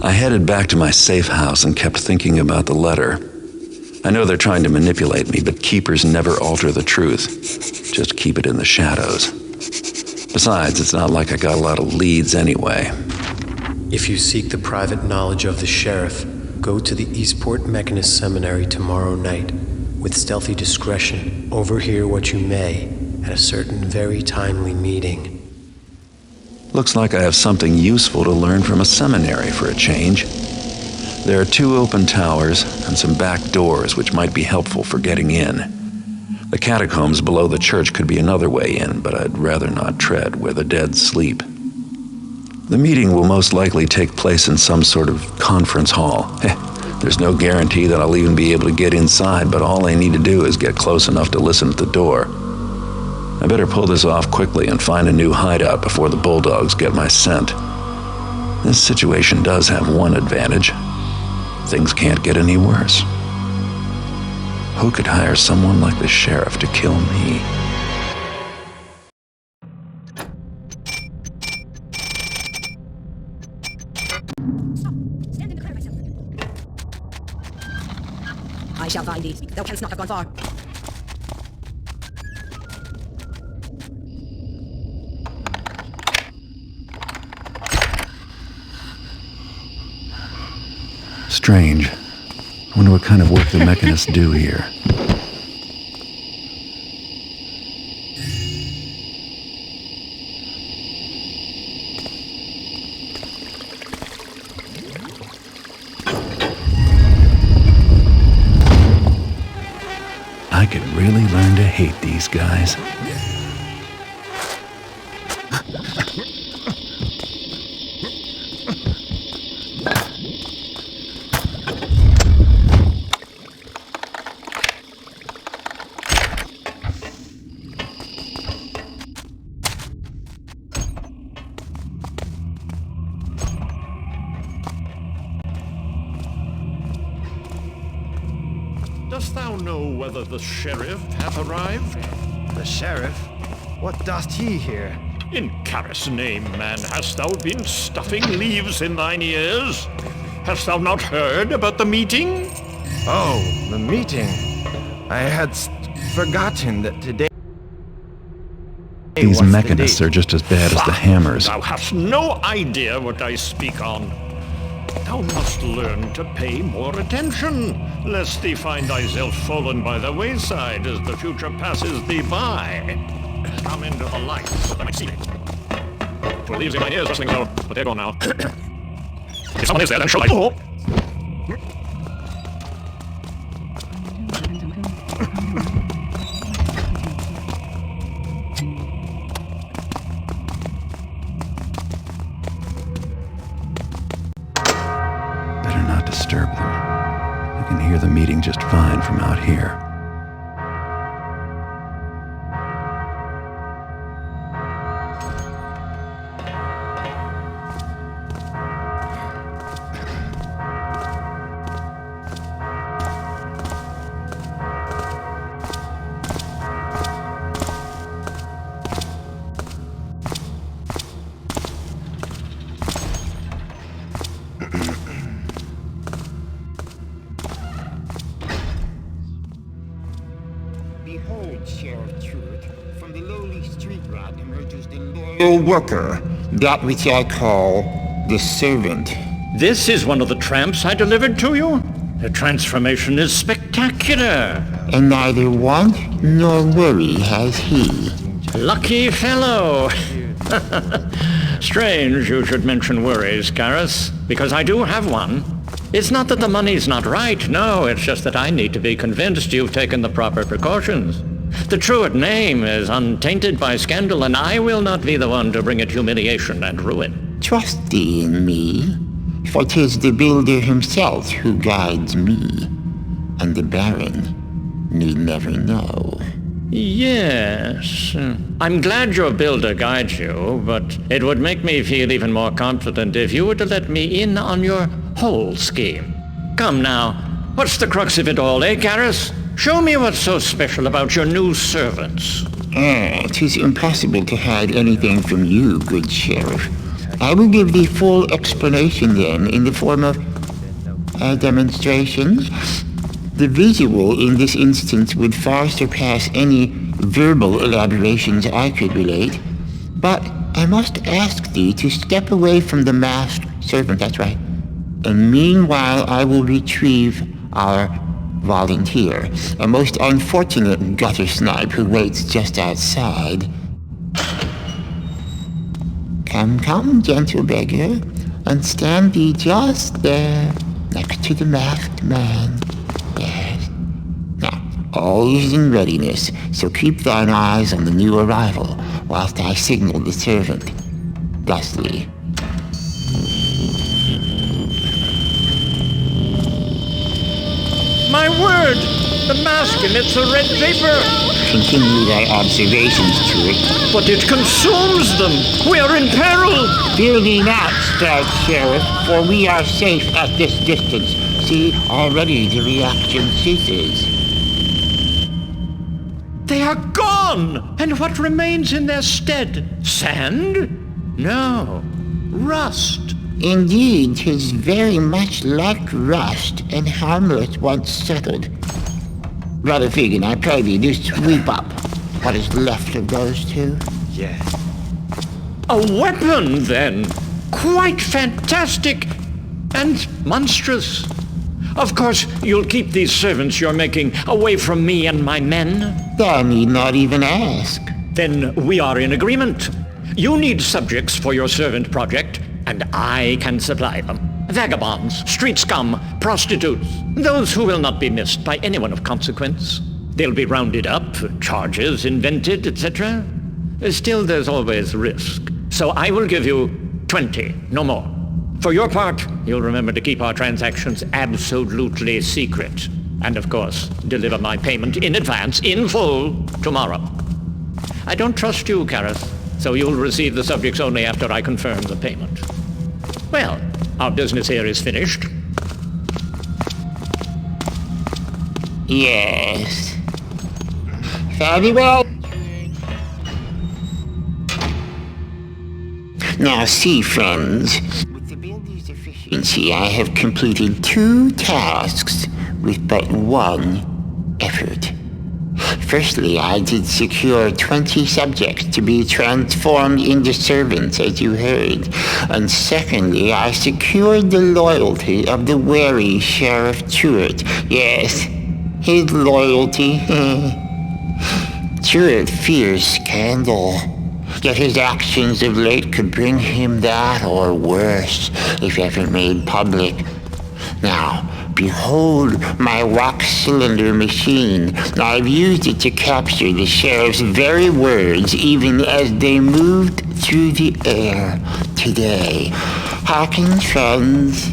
I headed back to my safe house and kept thinking about the letter. I know they're trying to manipulate me, but keepers never alter the truth. Just keep it in the shadows. Besides, it's not like I got a lot of leads anyway. If you seek the private knowledge of the sheriff, go to the Eastport Mechanist Seminary tomorrow night. With stealthy discretion, overhear what you may at a certain very timely meeting. Looks like I have something useful to learn from a seminary for a change. There are 2 open towers and some back doors which might be helpful for getting in. The catacombs below the church could be another way in, but I'd rather not tread where the dead sleep. The meeting will most likely take place in some sort of conference hall. There's no guarantee that I'll even be able to get inside, but all I need to do is get close enough to listen at the door. I better pull this off quickly and find a new hideout before the bulldogs get my scent. This situation does have one advantage. Things can't get any worse. Who could hire someone like the sheriff to kill me? I shall find thee. Thou canst not have gone far. Strange. I wonder what kind of work the mechanists do here. I could really learn to hate these guys. Dost thou know whether the sheriff hath arrived? The sheriff? What doth he here? In Karis' name, man, hast thou been stuffing leaves in thine ears? Hast thou not heard about the meeting? Oh, the meeting. I had forgotten that today... These mechanists are just as bad as the hammers. Thou hast no idea what I speak on. Thou must learn to pay more attention, lest thee find thyself fallen by the wayside as the future passes thee by. Come into the light so that I may see it. For leaves in my ears rustling low, but they're gone now. If someone is there, then shall I... Oh! Disturb them. I can hear the meeting just fine from out here. Behold, Sheriff Truitt, from the lowly street rat emerges the loyal worker, that which I call the servant. This is one of the tramps I delivered to you? The transformation is spectacular. And neither want nor worry has he. Lucky fellow. Strange you should mention worries, Karis, because I do have one. It's not that the money's not right, no, it's just that I need to be convinced you've taken the proper precautions. The Truitt name is untainted by scandal, and I will not be the one to bring it humiliation and ruin. Trust thee in me, for 'tis the builder himself who guides me, and the Baron need never know. Yes. I'm glad your builder guides you, but it would make me feel even more confident if you were to let me in on your whole scheme. Come now, what's the crux of it all, eh, Karis? Show me what's so special about your new servants. 'Tis impossible to hide anything from you, good sheriff. I will give the full explanation then in the form of demonstrations. The visual in this instance would far surpass any verbal elaborations I could relate, but I must ask thee to step away from the masked servant, that's right. And meanwhile I will retrieve our volunteer, a most unfortunate gutter snipe who waits just outside. Come, gentle beggar, and stand thee just there, next to the masked man. Yes. Now, all is in readiness, so keep thine eyes on the new arrival, whilst I signal the servant. Thusly. My word! The mask emits a red vapor! Continue thy observations to it. But it consumes them! We are in peril! Fear thee not, stout sheriff, for we are safe at this distance. See, already the reaction ceases. They are gone! And what remains in their stead? Sand? No. Rust. Indeed, 'tis very much like rust and harmless once settled. Brother Fegan, I pray thee, do sweep up what is left of those two. Yes. A weapon, then! Quite fantastic and monstrous. Of course, you'll keep these servants you're making away from me and my men. Thou need not even ask. Then we are in agreement. You need subjects for your servant project, and I can supply them. Vagabonds, street scum, prostitutes, those who will not be missed by anyone of consequence. They'll be rounded up, charges invented, etc. Still, there's always risk. So I will give you 20, no more. For your part, you'll remember to keep our transactions absolutely secret. And of course, deliver my payment in advance, in full, tomorrow. I don't trust you, Karas, so you'll receive the subjects only after I confirm the payment. Well, our business here is finished. Yes. Very well. Now see, friends. With the builder's efficiency, I have completed 2 tasks with but 1 effort. Firstly, I did secure 20 subjects to be transformed into servants, as you heard. And secondly, I secured the loyalty of the wary Sheriff Truett. Yes, his loyalty. Truett fears scandal. Yet his actions of late could bring him that or worse, if ever made public. Now, behold my wax cylinder machine. I've used it to capture the sheriff's very words, even as they moved through the air today. Hearken, friends.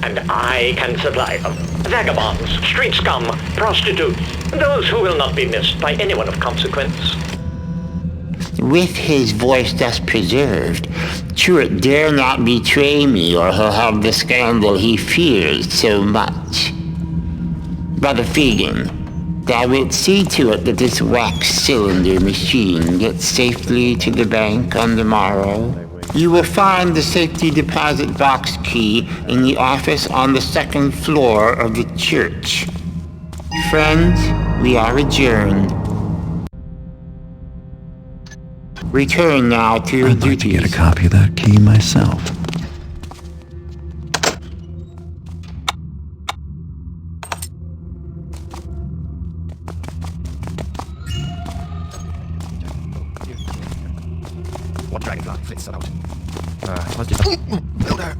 And I can supply them. Vagabonds, street scum, prostitutes, those who will not be missed by anyone of consequence. With his voice thus preserved, Truett dare not betray me, or he'll have the scandal he fears so much. Brother Fegan, thou wilt see to it that this wax cylinder machine gets safely to the bank on the morrow. You will find the safety deposit box key in the office on the 2nd floor of the church. Friends, we are adjourned. Return now to your I'd like to duties. get a copy of that key myself. What dragonfly flits that out? Positive. Builder!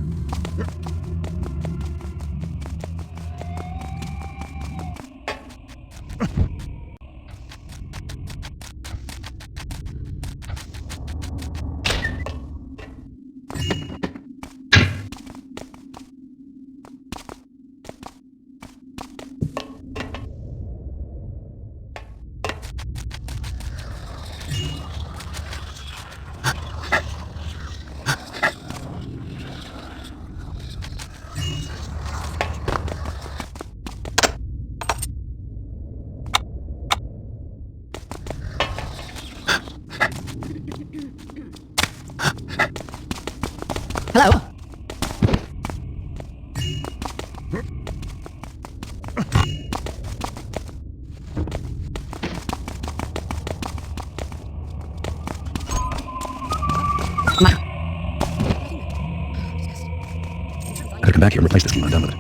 Better come back here and replace this when I'm done with it.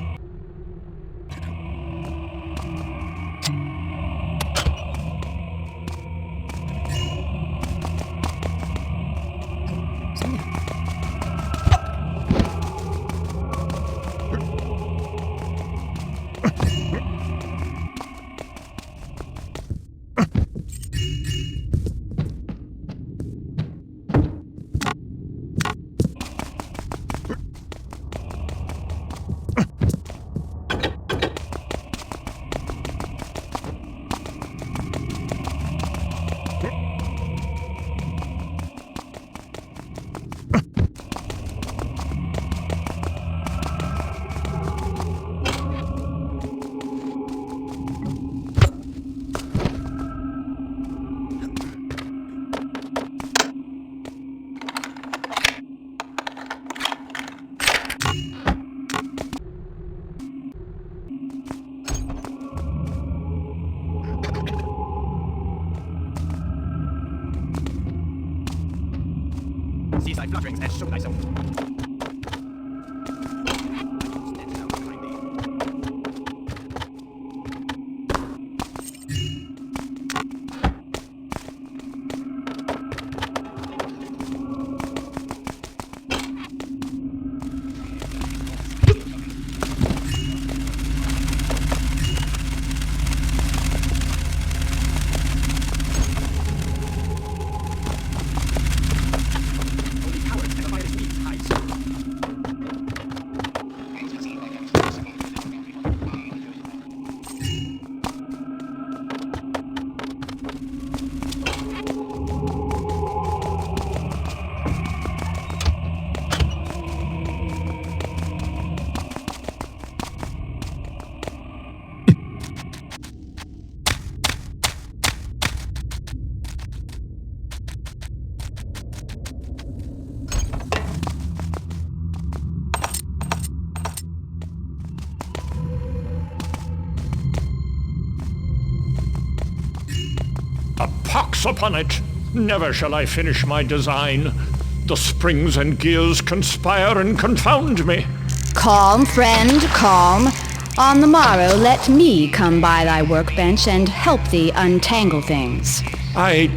See thy flutterings and show thyself. Pox upon it! Never shall I finish my design. The springs and gears conspire and confound me. Calm, friend, calm. On the morrow let me come by thy workbench and help thee untangle things. I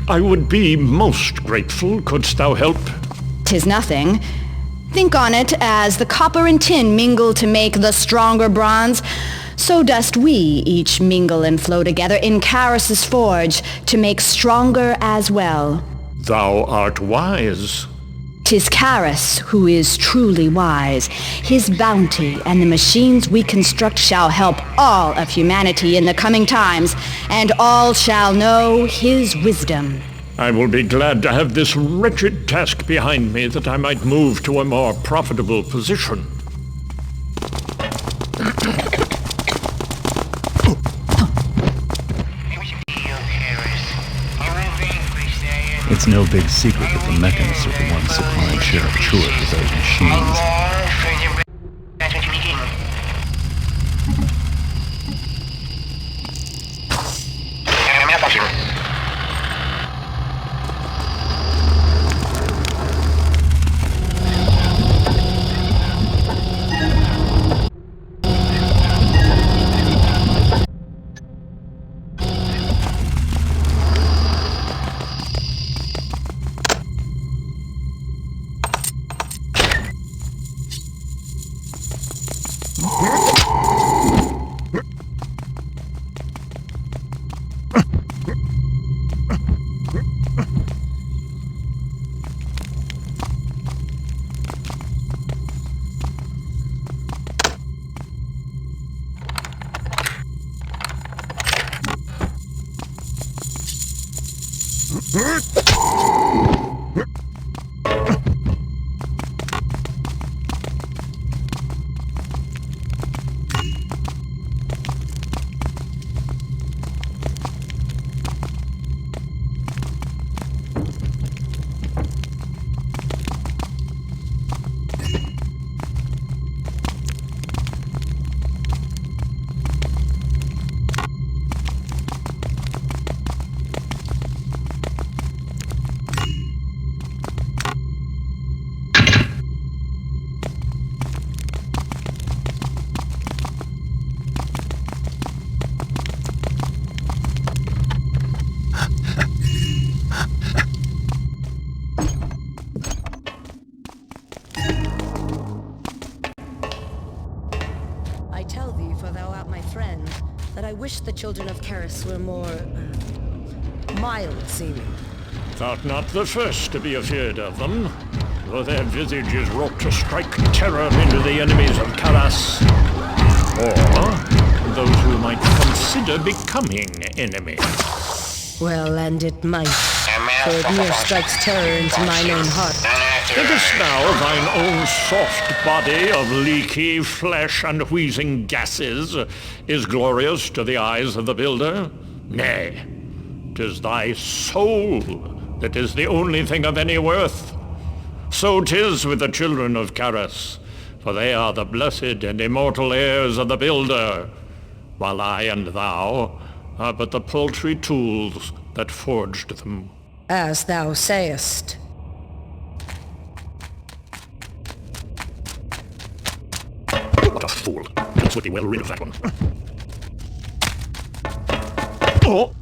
would be most grateful, couldst thou help? 'Tis nothing. Think on it as the copper and tin mingle to make the stronger bronze. So dost we each mingle and flow together in Charis's forge to make stronger as well. Thou art wise. 'Tis Charis who is truly wise. His bounty and the machines we construct shall help all of humanity in the coming times, and all shall know his wisdom. I will be glad to have this wretched task behind me that I might move to a more profitable position. It's no big secret that the mechanists are the ones supplying Sheriff Truitt with those machines. that I wish the children of Karis were more, mild-seeming. Thou'rt not the first to be afeard of them, though their visage is wrought to strike terror into the enemies of Karas, or those who might consider becoming enemies. Well, and it might, for it near strikes terror into mine own heart. Thinkest thou thine own soft body of leaky flesh and wheezing gases is glorious to the eyes of the builder? Nay, 'tis thy soul that is the only thing of any worth. So 'tis with the children of Karas, for they are the blessed and immortal heirs of the builder, while I and thou are but the paltry tools that forged them. As thou sayest. What a fool. Prince would be well rid of that one. Oh!